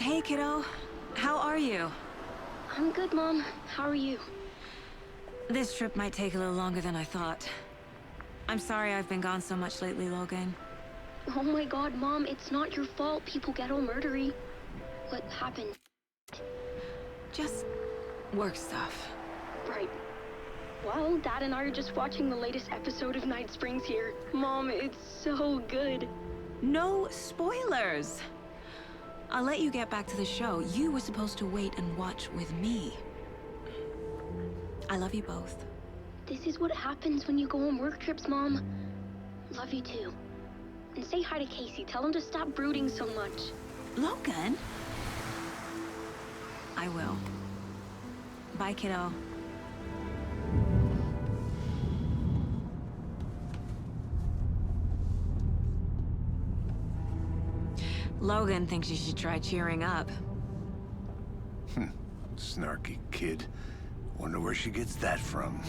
Hey, kiddo. How are you? I'm good, Mom. How are you? This trip might take a little longer than I thought. I'm sorry I've been gone so much lately, Logan. Oh my god, Mom, it's not your fault people get all murdery. What happened? Just work stuff. Right. Well, Dad and I are just watching the latest episode of Night Springs here. Mom, it's so good. No spoilers! I'll let you get back to the show. You were supposed to wait and watch with me. I love you both. This is what happens when you go on work trips, Mom. Love you too. And say hi to Casey. Tell him to stop brooding so much. Logan? I will. Bye, kiddo. Logan thinks you should try cheering up. Snarky kid. Wonder where she gets that from.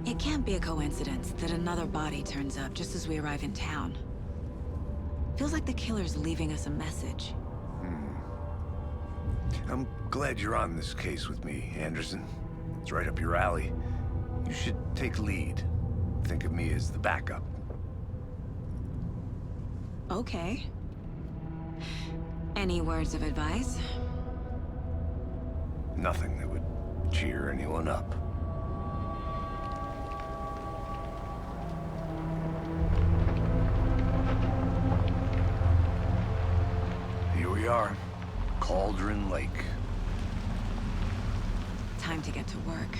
It can't be a coincidence that another body turns up just as we arrive in town. Feels like the killer's leaving us a message. I'm glad you're on this case with me, Anderson. It's right up your alley. You should take lead. Think of me as the backup. Okay. Any words of advice? Nothing that would cheer anyone up. Here we are. Cauldron Lake. Time to get to work.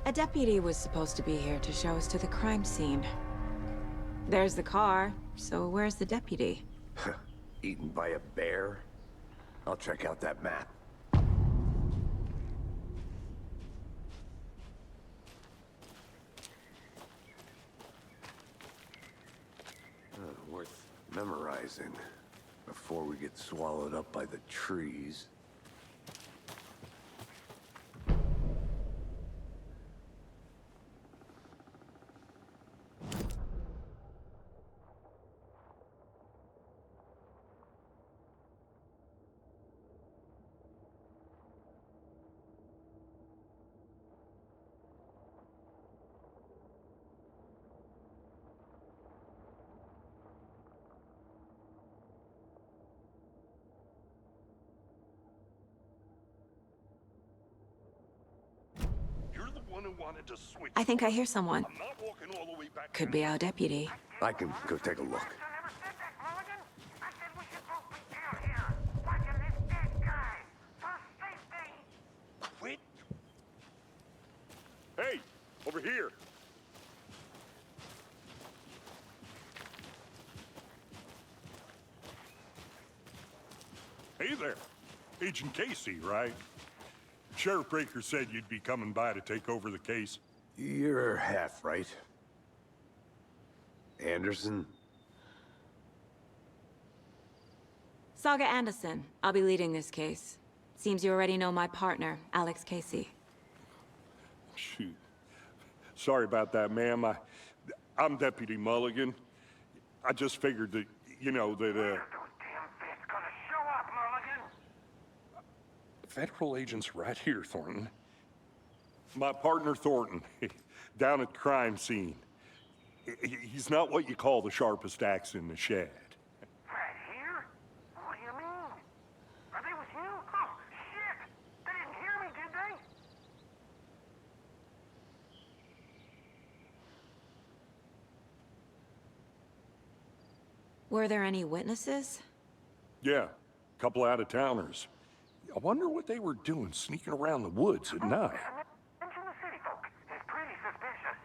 A deputy was supposed to be here to show us to the crime scene. There's the car, so where's the deputy? Eaten by a bear? I'll check out that map. Worth memorizing before we get swallowed up by the trees. I think I hear someone. I'm not walking all the way back. Could be our deputy. I can go take a look. Quit. Hey, over here. Hey there. Agent Casey, right? Sheriff Breaker said you'd be coming by to take over the case. You're half right. Anderson? Saga Anderson. I'll be leading this case. Seems you already know my partner, Alex Casey. Shoot. Sorry about that, ma'am. I'm Deputy Mulligan. I just figured that, you know, that, Those damn fists gonna show up, Mulligan. Federal agent's right here, Thornton. My partner, Thornton, down at the crime scene. He's not what you call the sharpest axe in the shed. Right here? What do you mean? Are they with you? Oh, shit! They didn't hear me, did they? Were there any witnesses? Yeah, a couple out-of-towners. I wonder what they were doing sneaking around the woods at night. Mention the city folk. It's pretty suspicious.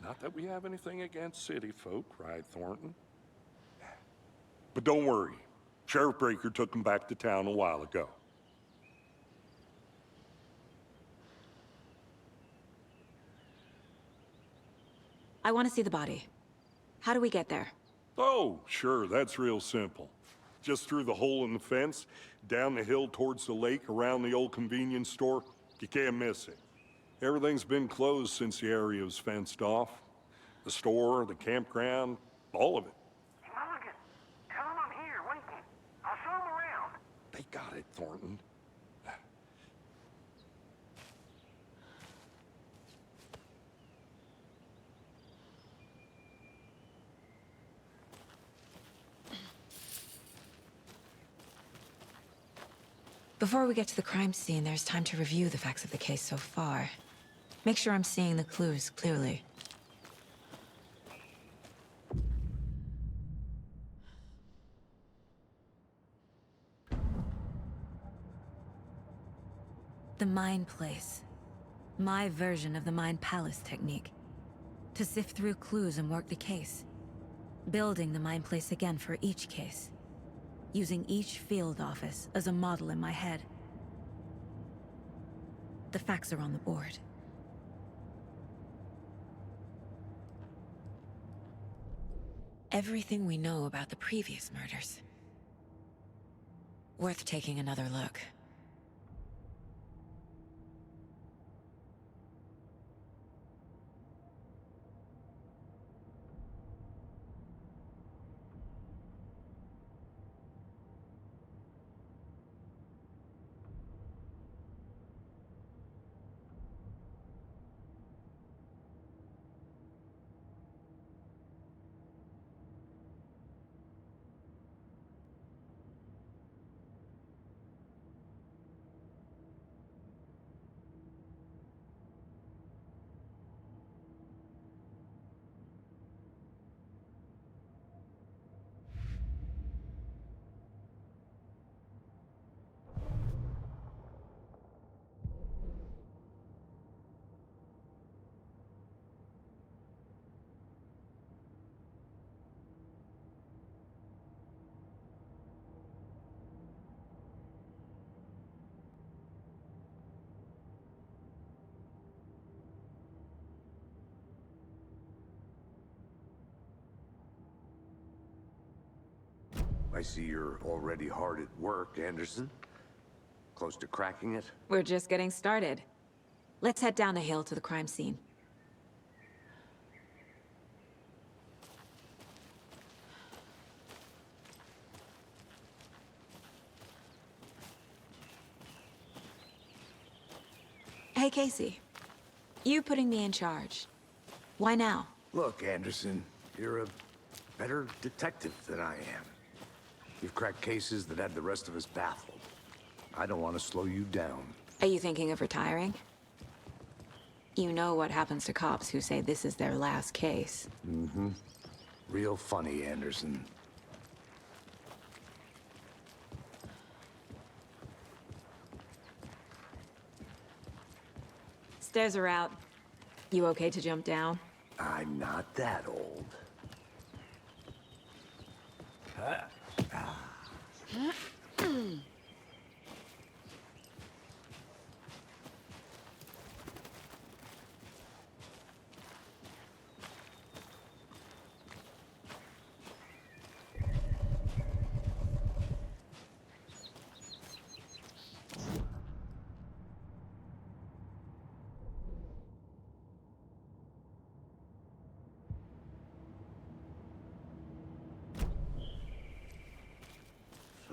Not that we have anything against city folk, cried Thornton. But don't worry. Sheriff Breaker took them back to town a while ago. I want to see the body. How do we get there? Oh, sure, that's real simple. Just through the hole in the fence, down the hill towards the lake, around the old convenience store. You can't miss it. Everything's been closed since the area was fenced off. The store, the campground, all of it. Mulligan, tell him I'm here, waiting. I'll show him around. They got it, Thornton. Before we get to the crime scene, there's time to review the facts of the case so far. Make sure I'm seeing the clues clearly. The Mind Place. My version of the Mind Palace technique. To sift through clues and work the case. Building the Mind Place again for each case. Using each field office as a model in my head. The facts are on the board. Everything we know about the previous murders. Worth taking another look. I see you're already hard at work, Anderson. Close to cracking it? We're just getting started. Let's head down the hill to the crime scene. Hey, Casey. You putting me in charge. Why now? Look, Anderson, you're a better detective than I am. You've cracked cases that had the rest of us baffled. I don't want to slow you down. Are you thinking of retiring? You know what happens to cops who say this is their last case. Mm-hmm. Real funny, Anderson. Stairs are out. You okay to jump down? I'm not that old.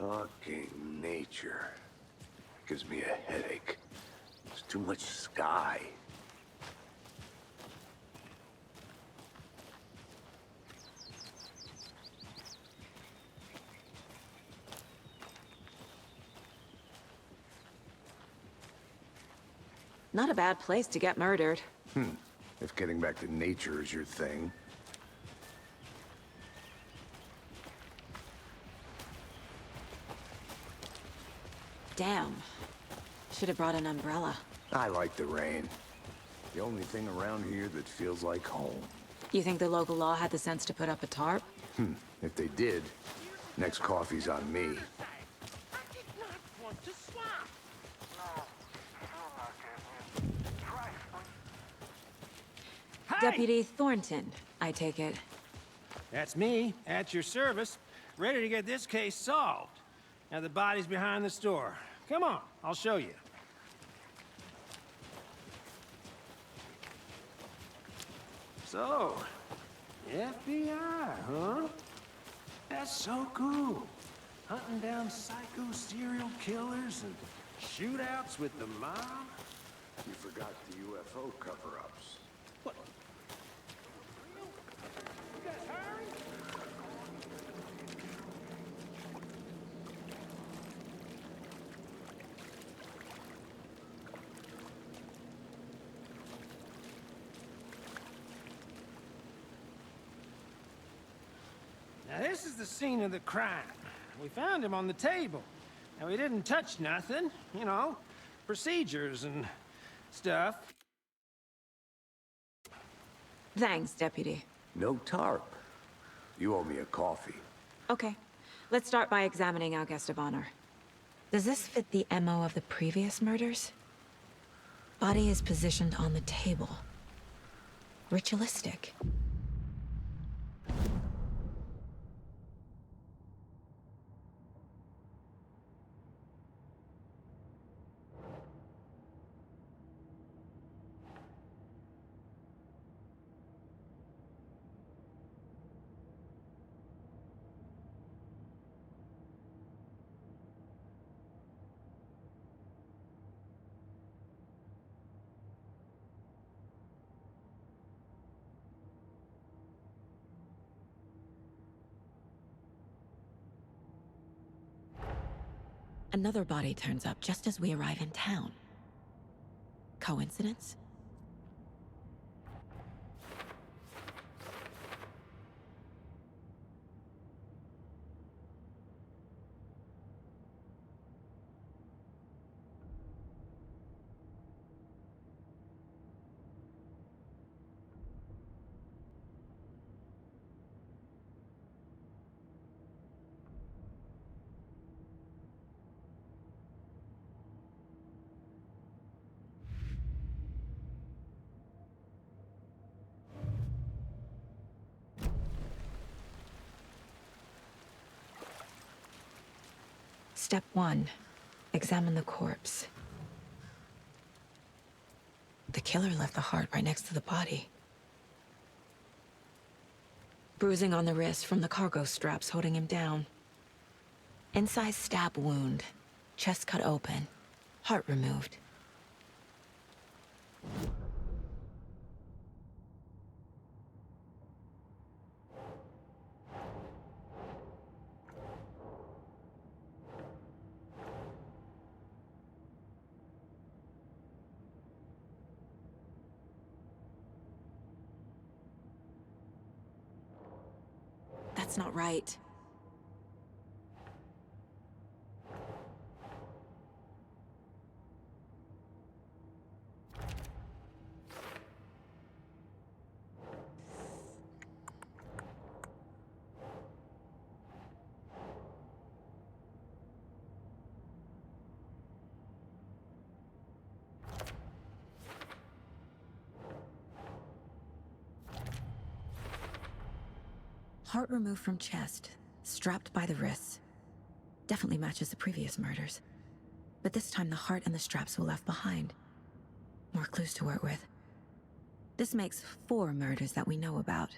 Fucking nature. Gives me a headache. There's too much sky. Not a bad place to get murdered. If getting back to nature is your thing. Damn. Should have brought an umbrella. I like the rain. The only thing around here that feels like home. You think the local law had the sense to put up a tarp? If they did, next coffee's on me. I did not want to swap. No, still not getting it. Try it, please. Deputy Thornton, I take it. That's me, at your service, ready to get this case solved. Now the body's behind the store. Come on, I'll show you. So, FBI, huh? That's so cool. Hunting down psycho serial killers and shootouts with the mob. You forgot the UFO cover-ups. What? You guys hiring? Now this is the scene of the crime. We found him on the table. Now he didn't touch nothing, you know, procedures and stuff. Thanks, Deputy. No tarp. You owe me a coffee. Okay, let's start by examining our guest of honor. Does this fit the MO of the previous murders? Body is positioned on the table. Ritualistic. Another body turns up just as we arrive in town. Coincidence? Step 1. Examine the corpse. The killer left the heart right next to the body. Bruising on the wrist from the cargo straps holding him down. Incised stab wound. Chest cut open. Heart removed. That's not right. Heart removed from chest, strapped by the wrists. Definitely matches the previous murders. But this time the heart and the straps were left behind. More clues to work with. This makes 4 murders that we know about.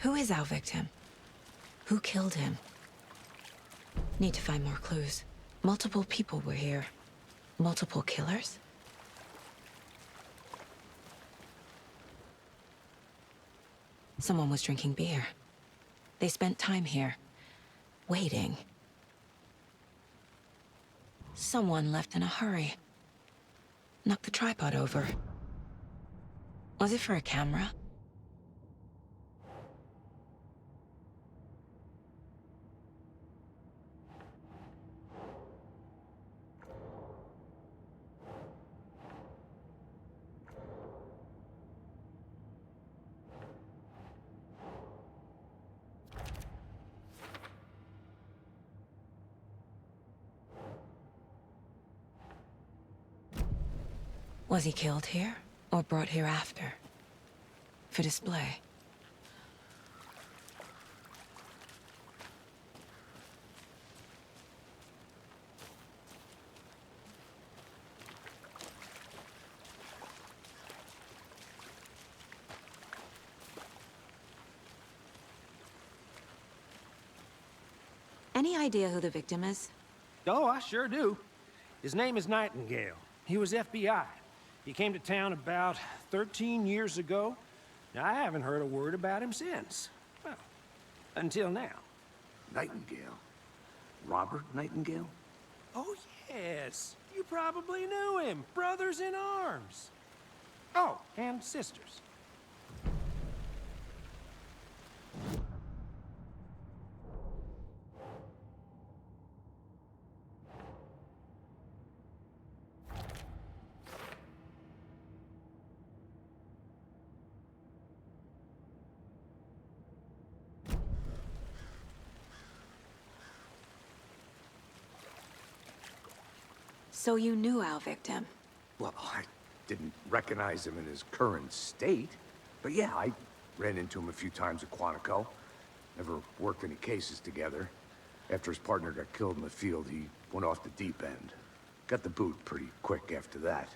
Who is our victim? Who killed him? Need to find more clues. Multiple people were here. Multiple killers? Someone was drinking beer. They spent time here, waiting. Someone left in a hurry. Knocked the tripod over. Was it for a camera? Was he killed here, or brought here after? For display? Any idea who the victim is? Oh, I sure do. His name is Nightingale. He was FBI. He came to town about 13 years ago. Now, I haven't heard a word about him since. Well, until now. Nightingale? Robert Nightingale? Oh, yes. You probably knew him. Brothers in arms. Oh, and sisters. So you knew our victim? Well, I didn't recognize him in his current state. But yeah, I ran into him a few times at Quantico. Never worked any cases together. After his partner got killed in the field, he went off the deep end. Got the boot pretty quick after that.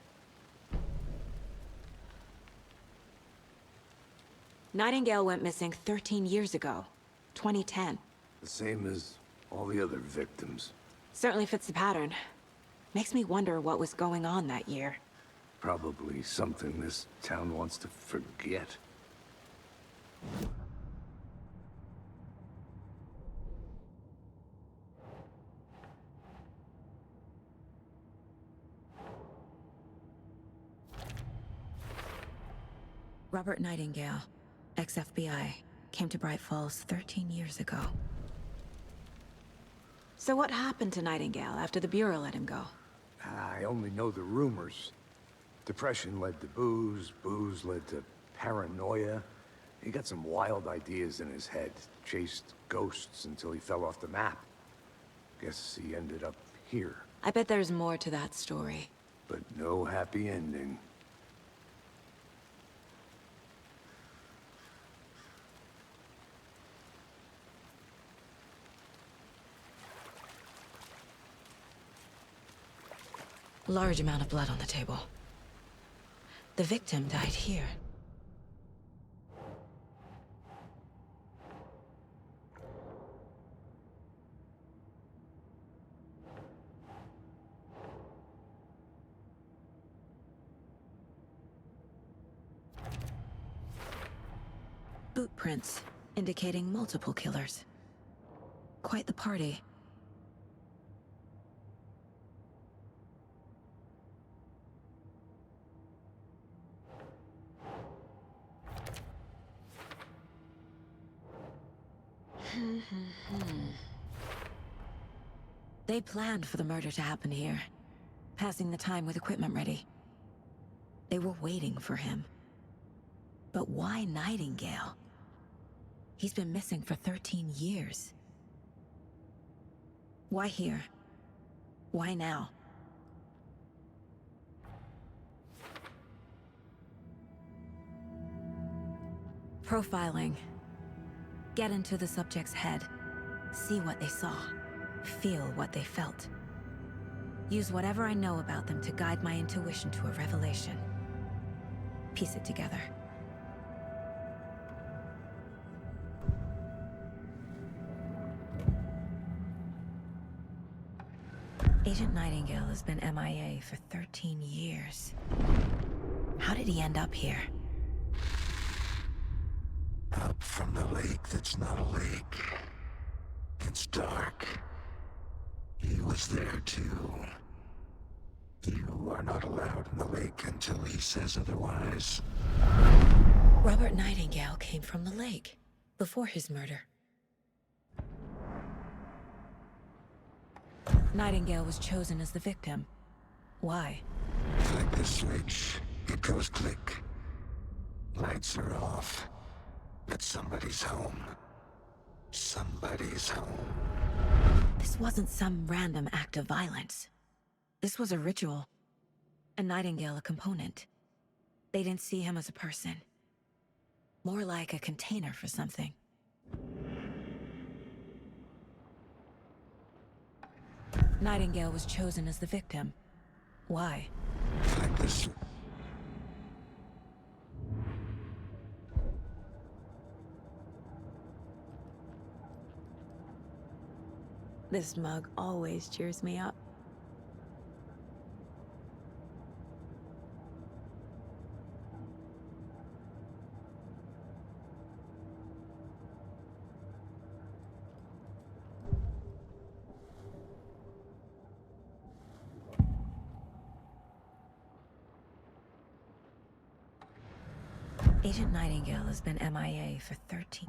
Nightingale went missing 13 years ago. 2010. The same as all the other victims. Certainly fits the pattern. Makes me wonder what was going on that year. Probably something this town wants to forget. Robert Nightingale, ex-FBI, came to Bright Falls 13 years ago. So what happened to Nightingale after the Bureau let him go? I only know the rumors. Depression led to booze, booze led to paranoia. He got some wild ideas in his head, chased ghosts until he fell off the map. Guess he ended up here, I bet there's more to that story. but no happy ending. Large amount of blood on the table. The victim died here. Boot prints, indicating multiple killers. Quite the party. They planned for the murder to happen here, passing the time with equipment ready. They were waiting for him. But why Nightingale? He's been missing for 13 years. Why here? Why now? Profiling. Get into the subject's head. See what they saw. Feel what they felt. Use whatever I know about them to guide my intuition to a revelation. Piece it together. Agent Nightingale has been MIA for 13 years. How did he end up here? Up from the lake that's not a lake. It's dark. He was there too. You are not allowed in the lake until he says otherwise. Robert Nightingale came from the lake, before his murder. Nightingale was chosen as the victim. Why? Flick the switch. It goes click. Lights are off. But somebody's home. Somebody's home. This wasn't some random act of violence. This was a ritual. and Nightingale a component. They didn't see him as a person. More like a container for something. Nightingale was chosen as the victim. Why? Like this. This mug always cheers me up. Agent Nightingale has been MIA for 13...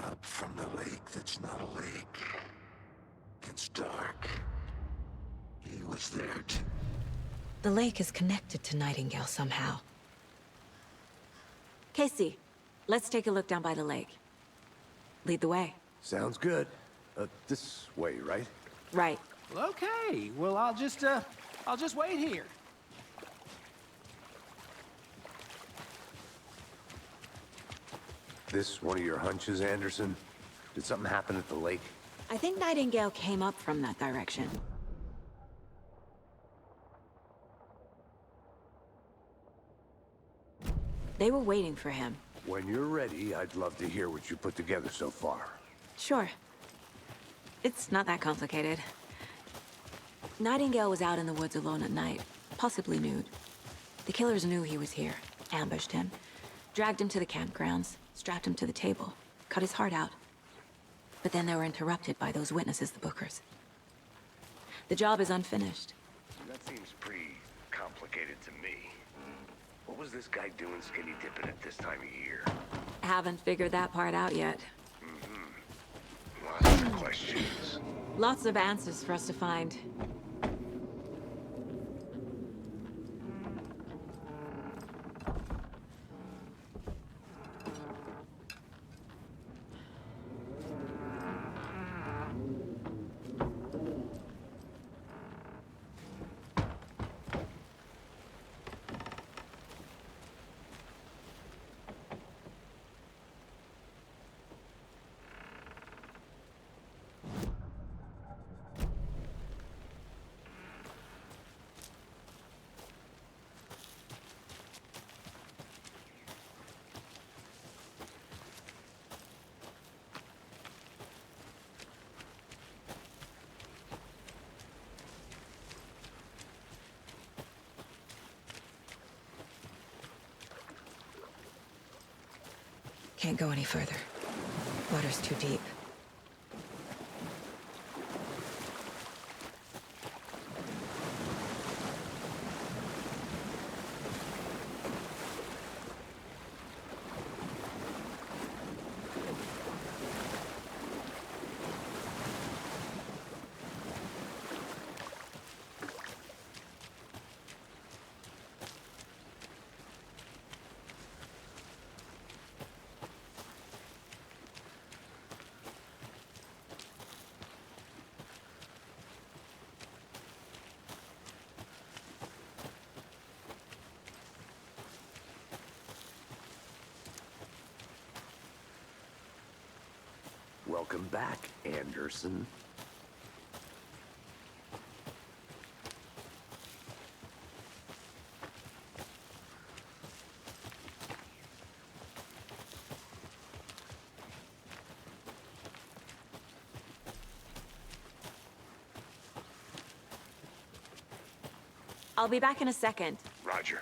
Up from the lake that's not a lake. It's dark. He was there too. The lake is connected to Nightingale somehow. Casey, let's take a look down by the lake. Lead the way. Sounds good. This way, right? Right. Well, okay. Well, I'll just wait here. This one of your hunches, Anderson? Did something happen at the lake? I think Nightingale came up from that direction. They were waiting for him. When you're ready, I'd love to hear what you put together so far. Sure. It's not that complicated. Nightingale was out in the woods alone at night, possibly nude. The killers knew he was here, ambushed him, dragged him to the campgrounds, strapped him to the table, cut his heart out. But then they were interrupted by those witnesses, the Bookers. The job is unfinished. That seems pretty complicated to me. What was this guy doing skinny dipping at this time of year? Haven't figured that part out yet. Lots of questions. Lots of answers for us to find. Can't go any further. Water's too deep. Welcome back, Anderson. I'll be back in a second. Roger.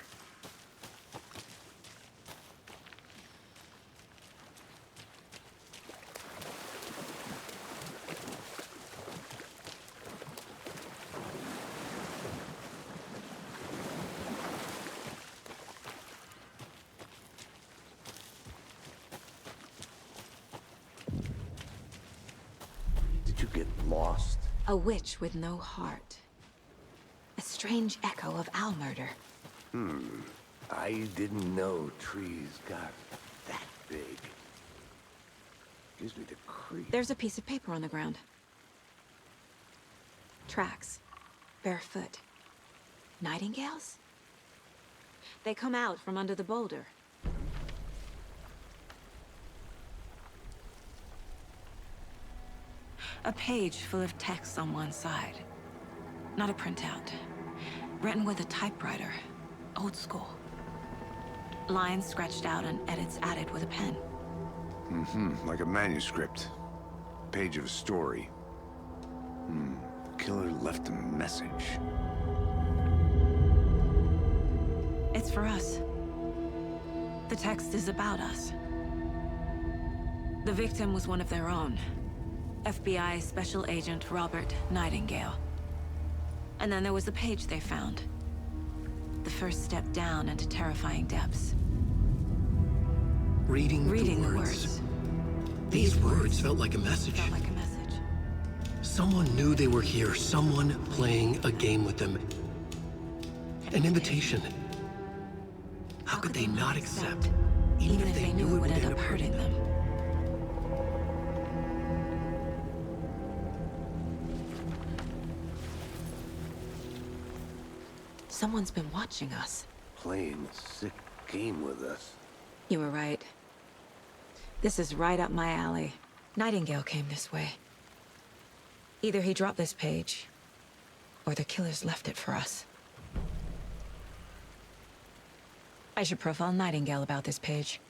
Did you get lost? A witch with no heart. A strange echo of owl murder. I didn't know trees got that big. Gives me the creep. There's a piece of paper on the ground. Tracks. Barefoot. Nightingales? They come out from under the boulder. A page full of text on one side. Not a printout. Written with a typewriter. Old school. Lines scratched out and edits added with a pen. Like a manuscript. Page of a story. Killer left a message. It's for us. The text is about us. The victim was one of their own. FBI Special Agent Robert Nightingale. And then there was the page they found. The first step down into terrifying depths. Reading the words. These words felt like a message. Felt like a message. Someone knew they were here, someone playing a game with them. An invitation. How could they not accept, even if they knew it would end up hurting them? Someone's been watching us. Playing a sick game with us. You were right. This is right up my alley. Nightingale came this way. Either he dropped this page, or the killers left it for us. I should profile Nightingale about this page.